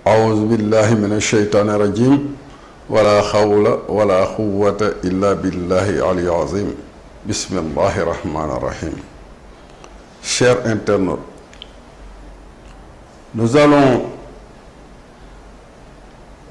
أعوذ بالله من الشيطان الرجيم ولا حول ولا قوة إلا بالله العلي العظيم بسم الله الرحمن الرحيم. Chers internautes, nous allons,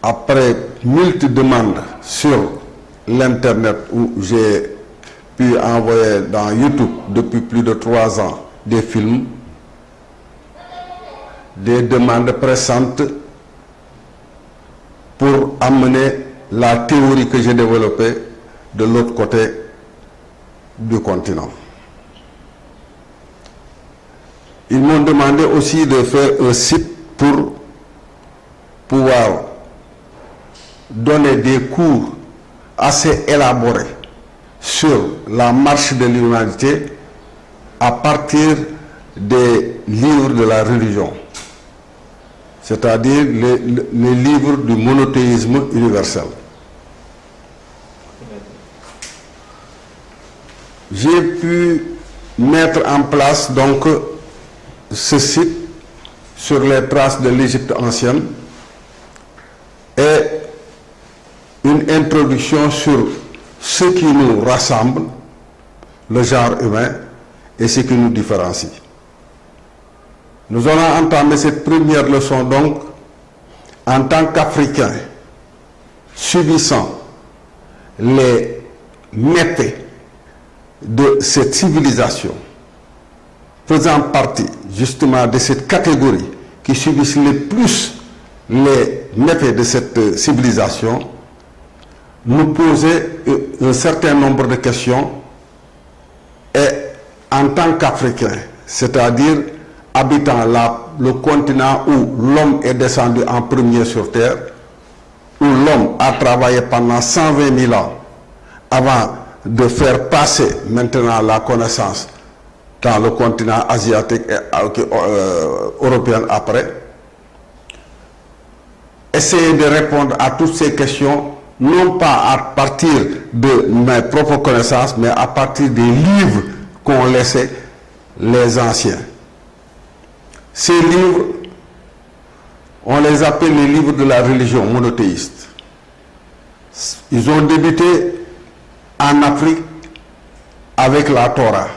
après multiples demandes sur l'internet où j'ai pu envoyer dans YouTube depuis plus de 3 ans des films, des demandes pressantes pour amener la théorie que j'ai développée de l'autre côté du continent. Ils m'ont demandé aussi de faire un site pour pouvoir donner des cours assez élaborés sur la marche de l'humanité à partir des livres de la religion, c'est-à-dire les livres du monothéisme universel. J'ai pu mettre en place donc ce site sur les traces de l'Égypte ancienne et une introduction sur ce qui nous rassemble, le genre humain, et ce qui nous différencie. Nous allons entamer cette première leçon donc en tant qu'Africains subissant les méfaits de cette civilisation, faisant partie justement de cette catégorie qui subissent le plus les méfaits de cette civilisation, nous poser un certain nombre de questions et en tant qu'Africains, c'est-à-dire habitant le continent où l'homme est descendu en premier sur terre, où l'homme a travaillé pendant 120 000 ans avant de faire passer maintenant la connaissance dans le continent asiatique et européen après, essayer de répondre à toutes ces questions, non pas à partir de mes propres connaissances, mais à partir des livres qu'ont laissés les anciens. Ces livres, on les appelle les livres de la religion monothéiste. Ils ont débuté en Afrique avec la Torah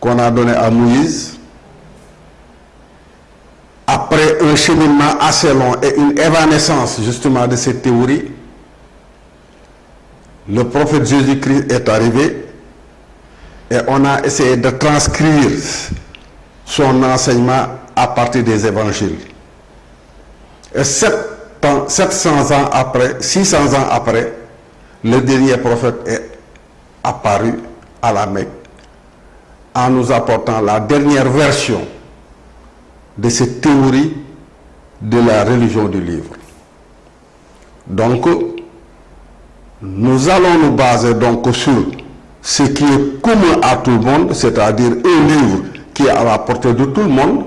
qu'on a donnée à Moïse. Après un cheminement assez long et une évanescence justement de cette théorie, le prophète Jésus-Christ est arrivé et on a essayé de transcrire son enseignement à partir des évangiles. Et 700 ans après, 600 ans après, le dernier prophète est apparu à la Mecque en nous apportant la dernière version de cette théorie de la religion du livre. Donc, nous allons nous baser donc sur ce qui est commun à tout le monde, c'est-à-dire un livre qui est à la portée de tout le monde,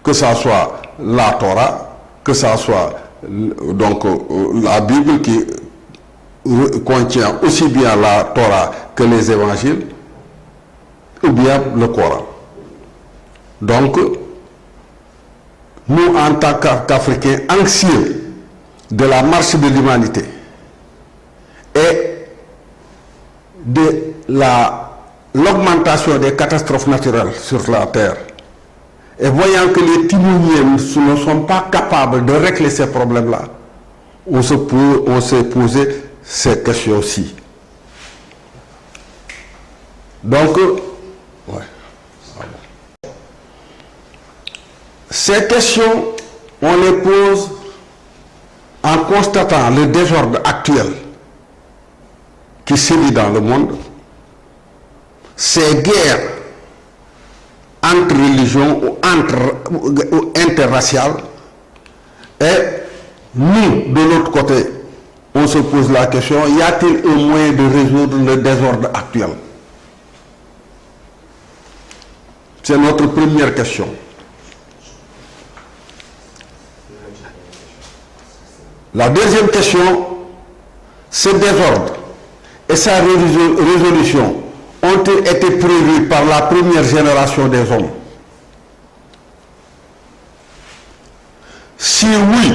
que ce soit la Torah, que ce soit donc la Bible qui contient aussi bien la Torah que les évangiles, ou bien le Coran. Donc, nous, en tant qu'Africains anxieux de la marche de l'humanité et de l'augmentation des catastrophes naturelles sur la Terre, et voyant que les timoniens ne sont pas capables de régler ces problèmes-là, on s'est posé ces questions-ci. Donc, ces questions, on les pose en constatant le désordre actuel qui sévit dans le monde, ces guerres entre religions ou interraciales, et nous, de l'autre côté, on se pose la question, y a-t-il un moyen de résoudre le désordre actuel? C'est notre première question. La deuxième question, ce désordre et sa résolution ont-ils été prévus par la première génération des hommes? Si oui,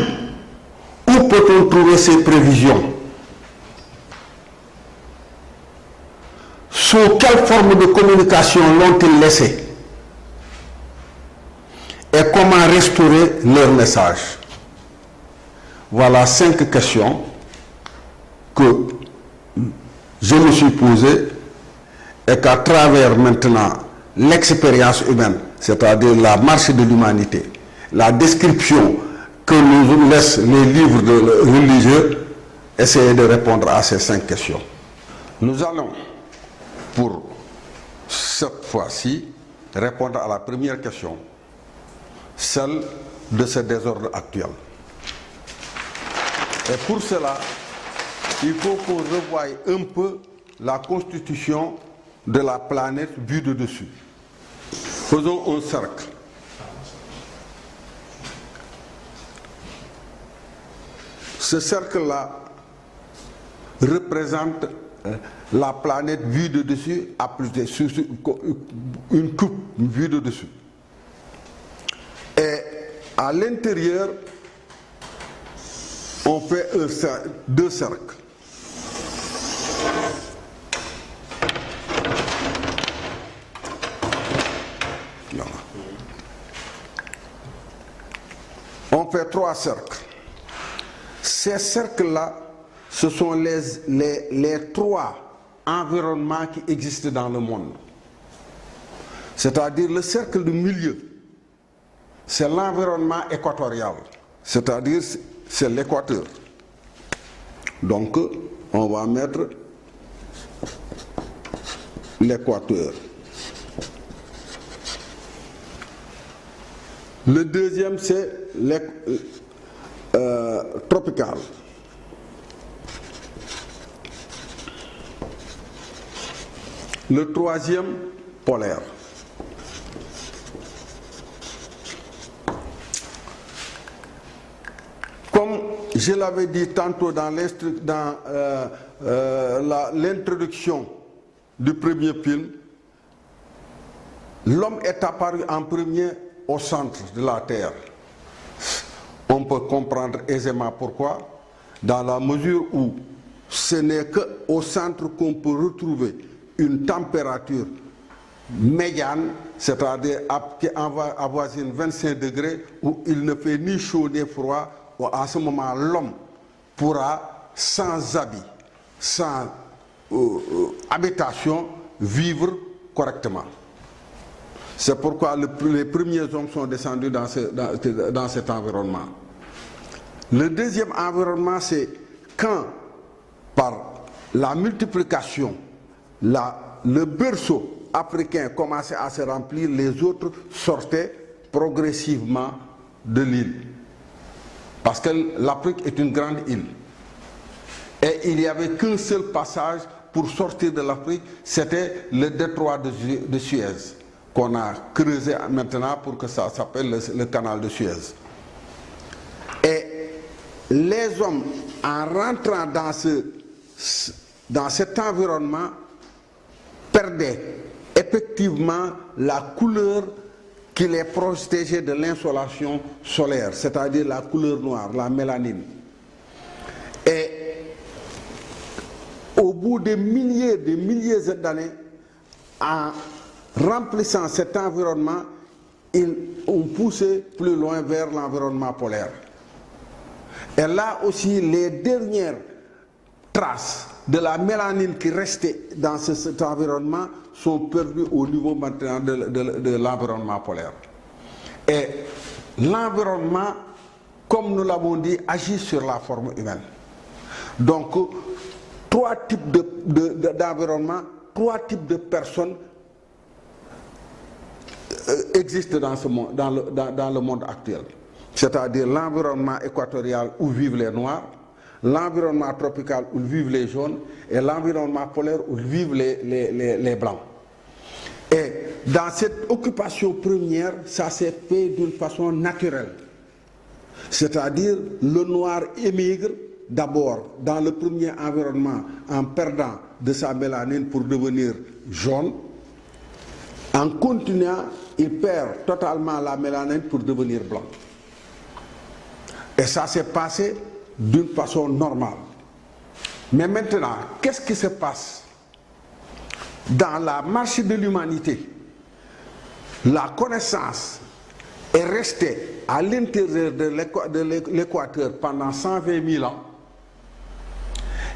où peut-on trouver ces prévisions? Sous quelle forme de communication l'ont-ils laissé? Et comment restaurer leur message? Voilà 5 questions que je me suis posées et qu'à travers maintenant l'expérience humaine, c'est-à-dire la marche de l'humanité, la description que nous laissent les livres religieux, essayer de répondre à ces 5 questions. Nous allons, pour cette fois-ci, répondre à la première question, celle de ce désordre actuel. Et pour cela, il faut qu'on revoie un peu la constitution de la planète vue de dessus. Faisons un cercle. Ce cercle-là représente la planète vue de dessus à plus de une coupe vue de dessus. Et à l'intérieur, on fait 2 cercles. Voilà. On fait 3 cercles. Ces cercles-là, ce sont les 3 environnements qui existent dans le monde. C'est-à-dire le cercle du milieu, c'est l'environnement équatorial, c'est-à-dire c'est l'équateur. Donc, on va mettre l'équateur. Le deuxième, c'est tropical. Le troisième, polaire. Comme je l'avais dit tantôt dans l'introduction du premier film, l'homme est apparu en premier au centre de la Terre. On peut comprendre aisément pourquoi, dans la mesure où ce n'est qu'au centre qu'on peut retrouver une température médiane, c'est-à-dire qui avoisine 25 degrés, où il ne fait ni chaud ni froid. À ce moment, l'homme pourra, sans habit, sans habitation, vivre correctement. C'est pourquoi les premiers hommes sont descendus dans cet environnement. Le deuxième environnement, c'est quand, par la multiplication, le berceau africain commençait à se remplir, les autres sortaient progressivement de l'île. Parce que l'Afrique est une grande île. Et il n'y avait qu'un seul passage pour sortir de l'Afrique, c'était le détroit de Suez, qu'on a creusé maintenant pour que ça s'appelle le canal de Suez. Et les hommes, en rentrant dans cet environnement, perdaient effectivement la couleur qui les protégeait de l'insolation solaire, c'est-à-dire la couleur noire, la mélanine. Et au bout de milliers d'années, en remplissant cet environnement, ils ont poussé plus loin vers l'environnement polaire. Et là aussi, les dernières traces de la mélanine qui restait dans cet environnement sont perdues au niveau maintenant de l'environnement polaire. Et l'environnement, comme nous l'avons dit, agit sur la forme humaine. Donc, 3 types d'environnement, 3 types de personnes existent dans le monde actuel. C'est-à-dire l'environnement équatorial où vivent les Noirs, l'environnement tropical où vivent les jaunes et l'environnement polaire où vivent les blancs. Et dans cette occupation première, ça s'est fait d'une façon naturelle. C'est-à-dire le noir émigre d'abord dans le premier environnement en perdant de sa mélanine pour devenir jaune. En continuant, il perd totalement la mélanine pour devenir blanc. Et ça s'est passé d'une façon normale. Mais maintenant, qu'est-ce qui se passe? Dans la marche de l'humanité, la connaissance est restée à l'intérieur de l'équateur pendant 120 000 ans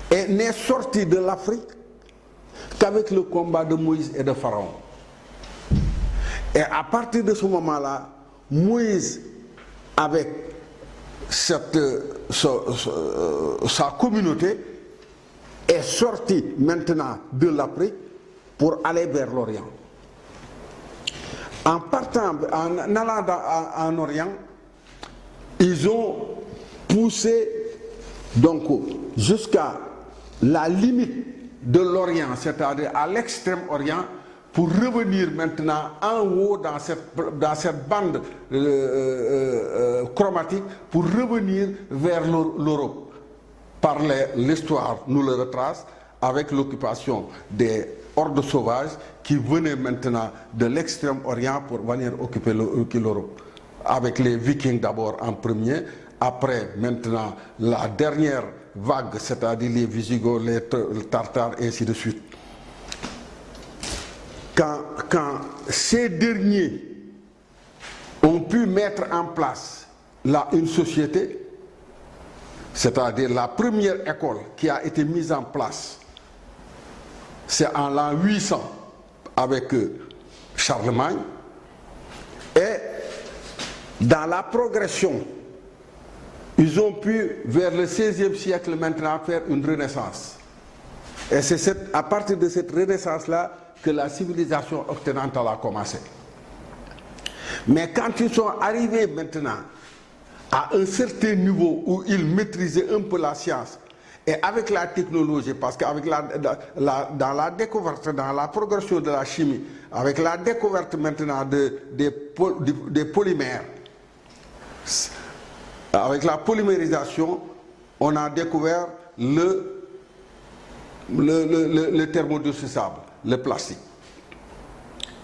et n'est sortie de l'Afrique qu'avec le combat de Moïse et de Pharaon. Et à partir de ce moment-là, Moïse, avec sa communauté, est sorti maintenant de l'Afrique pour aller vers l'Orient. En allant en Orient, ils ont poussé donc jusqu'à la limite de l'Orient, c'est-à-dire à l'extrême Orient, pour revenir maintenant en haut dans cette bande chromatique, pour revenir vers l'Europe. Par l'histoire nous le retrace, avec l'occupation des hordes sauvages qui venaient maintenant de l'extrême Orient pour venir occuper l'Europe. Avec les Vikings d'abord en premier, après maintenant la dernière vague, c'est-à-dire les Visigoths, les Tartares, et ainsi de suite. Quand ces derniers ont pu mettre en place une société, c'est-à-dire la première école qui a été mise en place, c'est en l'an 800 avec Charlemagne, et dans la progression, ils ont pu, vers le XVIe siècle maintenant, faire une renaissance. Et c'est à partir de cette renaissance-là que la civilisation occidentale a commencé. Mais quand ils sont arrivés maintenant à un certain niveau où ils maîtrisaient un peu la science, et avec la technologie, parce qu'avec dans la découverte, dans la progression de la chimie, avec la découverte maintenant des polymères, avec la polymérisation, on a découvert le thermodurcissable, le plastique.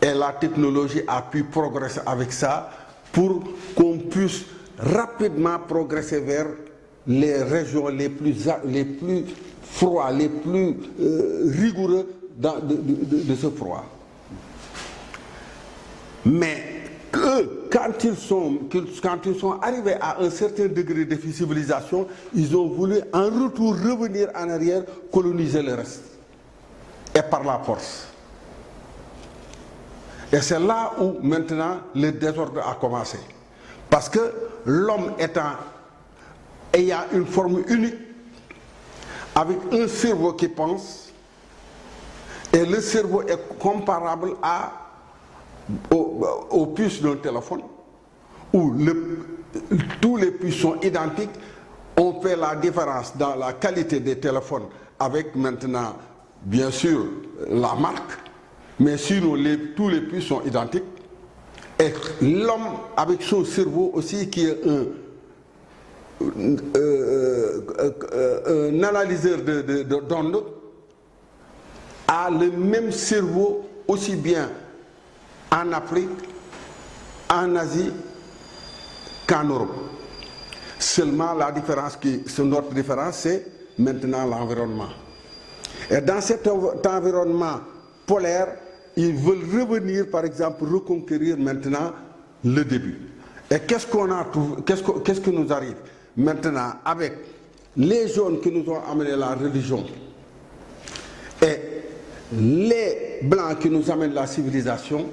Et la technologie a pu progresser avec ça pour qu'on puisse rapidement progresser vers les régions les plus froides, les plus rigoureux de ce froid. Mais quand ils sont arrivés à un certain degré de civilisation, ils ont voulu en retour revenir en arrière, coloniser le reste. Et par la force. Et c'est là où maintenant le désordre a commencé. Parce que l'homme ayant une forme unique, avec un cerveau qui pense, et le cerveau est comparable aux puces d'un téléphone, où tous les puces sont identiques, on fait la différence dans la qualité des téléphones avec maintenant, bien sûr, la marque, mais sinon tous les puces sont identiques. Et l'homme, avec son cerveau aussi, qui est un analyseur d'ondes, a le même cerveau aussi bien en Afrique, en Asie qu'en Europe. Seulement la différence, notre différence, c'est maintenant l'environnement. Et dans cet environnement polaire, ils veulent revenir, par exemple, reconquérir maintenant le début. Et qu'est-ce qu'on a trouvé, qu'est-ce qui nous arrive maintenant avec les jaunes qui nous ont amené la religion et les blancs qui nous amènent la civilisation,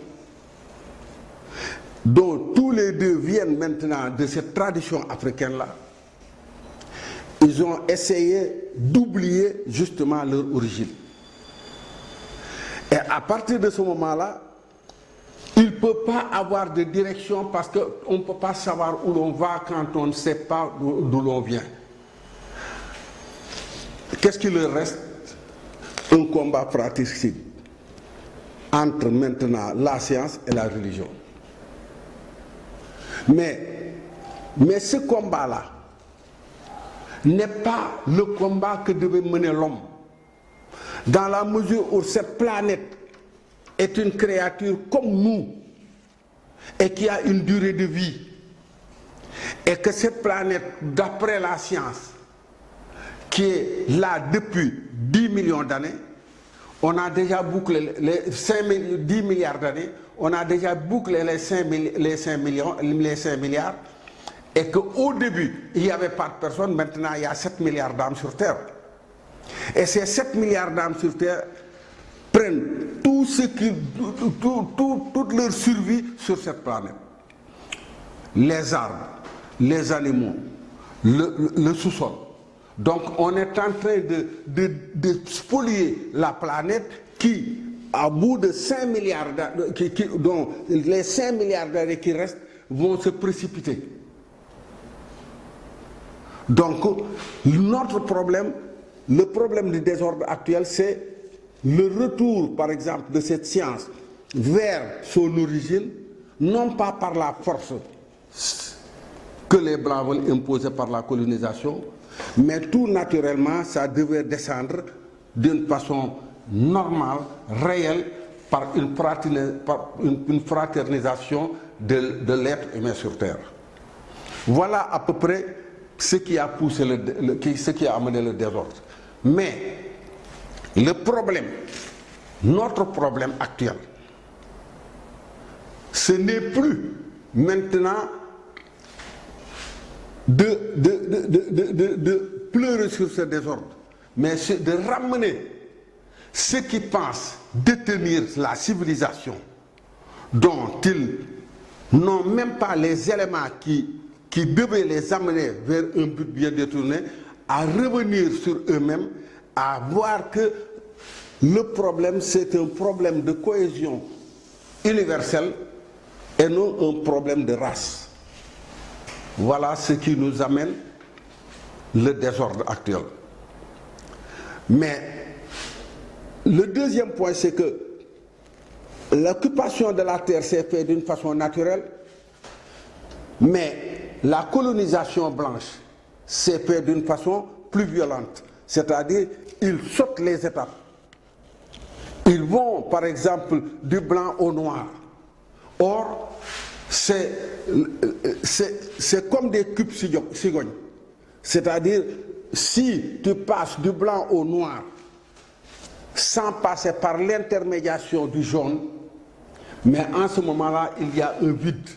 dont tous les deux viennent maintenant de cette tradition africaine-là. Ils ont essayé d'oublier justement leur origine. Et à partir de ce moment-là, il ne peut pas avoir de direction parce qu'on ne peut pas savoir où l'on va quand on ne sait pas d'où l'on vient. Qu'est-ce qu'il leur reste? Un combat fratricide entre maintenant la science et la religion. Mais ce combat-là n'est pas le combat que devait mener l'homme. Dans la mesure où cette planète est une créature comme nous et qui a une durée de vie et que cette planète, d'après la science, qui est là depuis 10 millions d'années, on a déjà bouclé les 10 milliards d'années, on a déjà bouclé les 5 milliards, et qu'au début, il n'y avait pas de personnes, maintenant il y a 7 milliards d'âmes sur Terre. Et ces 7 milliards d'âmes sur Terre prennent toute leur survie sur cette planète. Les arbres, les animaux, le sous-sol. Donc on est en train de spolier la planète qui, à bout de 5 milliards d'années, dont les 5 milliards d'années qui restent vont se précipiter. Donc notre problème, le problème du désordre actuel, c'est le retour, par exemple, de cette science vers son origine, non pas par la force que les Blancs veulent imposer par la colonisation, mais tout naturellement, ça devait descendre d'une façon normale, réelle, par une fraternisation de l'être humain sur Terre. Voilà à peu près ce qui a poussé ce qui a amené le désordre. Mais le problème, notre problème actuel, ce n'est plus maintenant de pleurer sur ce désordre, mais c'est de ramener ceux qui pensent détenir la civilisation, dont ils n'ont même pas les éléments qui devaient les amener vers un but bien détourné, à revenir sur eux-mêmes, à voir que le problème, c'est un problème de cohésion universelle et non un problème de race. Voilà ce qui nous amène le désordre actuel. Mais le deuxième point, c'est que l'occupation de la terre s'est faite d'une façon naturelle, mais la colonisation blanche s'est faite d'une façon plus violente. C'est-à-dire, ils sautent les étapes. Ils vont, par exemple, du blanc au noir. Or, c'est comme des cubes cigognes. C'est-à-dire, si tu passes du blanc au noir sans passer par l'intermédiation du jaune, mais en ce moment-là, il y a un vide.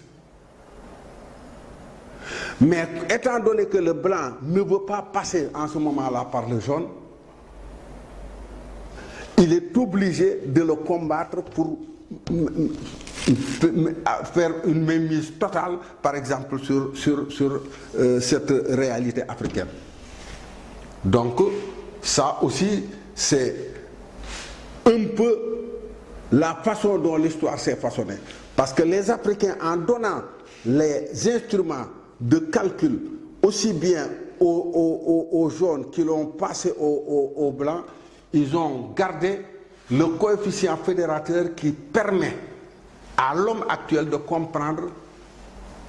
Mais étant donné que le blanc ne veut pas passer en ce moment-là par le jaune, il est obligé de le combattre pour faire une mainmise totale, par exemple, sur cette réalité africaine. Donc, ça aussi, c'est un peu la façon dont l'histoire s'est façonnée. Parce que les Africains, en donnant les instruments de calcul aussi bien aux jaunes qui l'ont passé aux blancs, ils ont gardé le coefficient fédérateur qui permet à l'homme actuel de comprendre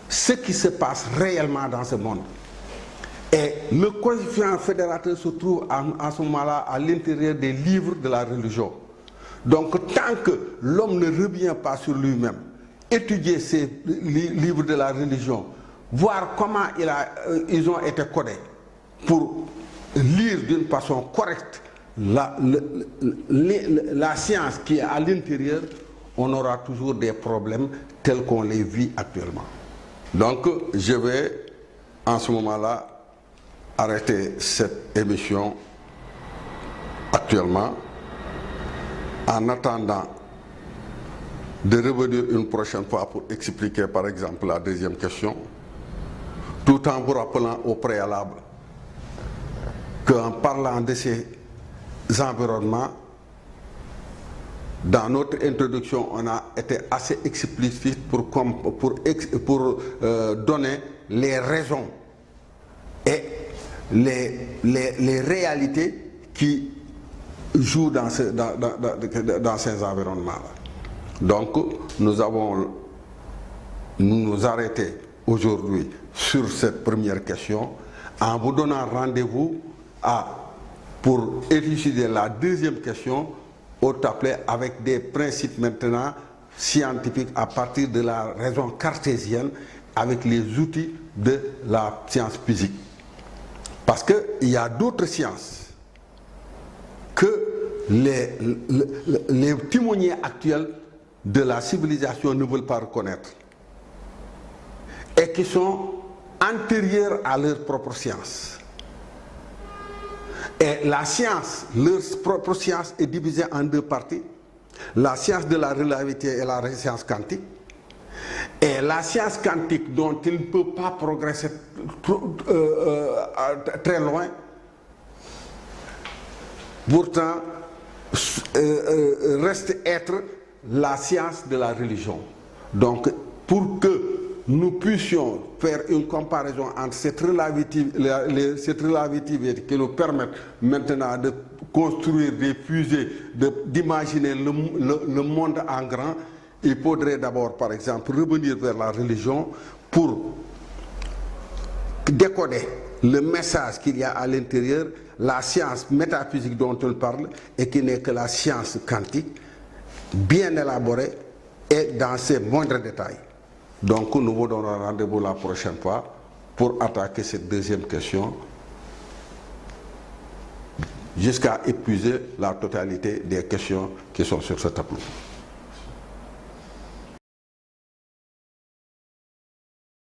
ce qui se passe réellement dans ce monde. Et le coefficient fédérateur se trouve en ce moment-là à l'intérieur des livres de la religion. Donc tant que l'homme ne revient pas sur lui-même, étudier ces livres de la religion, voir comment ils ont été codés pour lire d'une façon correcte la science qui est à l'intérieur, on aura toujours des problèmes tels qu'on les vit actuellement. Donc je vais en ce moment-là arrêter cette émission actuellement en attendant de revenir une prochaine fois pour expliquer par exemple la deuxième question, tout en vous rappelant au préalable qu'en parlant de ces environnements, dans notre introduction, on a été assez explicite pour donner les raisons et les réalités qui jouent dans ces environnements-là. Donc, nous allons nous arrêter aujourd'hui sur cette première question en vous donnant rendez-vous pour élucider la deuxième question au taplet avec des principes maintenant scientifiques à partir de la raison cartésienne avec les outils de la science physique. Parce qu'il y a d'autres sciences que les timoniers actuels de la civilisation ne veulent pas reconnaître et qui sont antérieurs à leur propre science. Et la science, leur propre science est divisée en deux parties. La science de la relativité et la science quantique. Et la science quantique dont il ne peut pas progresser très loin, pourtant reste être la science de la religion. Donc pour que nous puissions faire une comparaison entre cette relativité qui nous permet maintenant de construire des fusées, d'imaginer le monde en grand, il faudrait d'abord, par exemple, revenir vers la religion pour décoder le message qu'il y a à l'intérieur, la science métaphysique dont on parle, et qui n'est que la science quantique, bien élaborée et dans ses moindres détails. Donc nous vous donnons rendez-vous la prochaine fois pour attaquer cette deuxième question jusqu'à épuiser la totalité des questions qui sont sur ce tableau.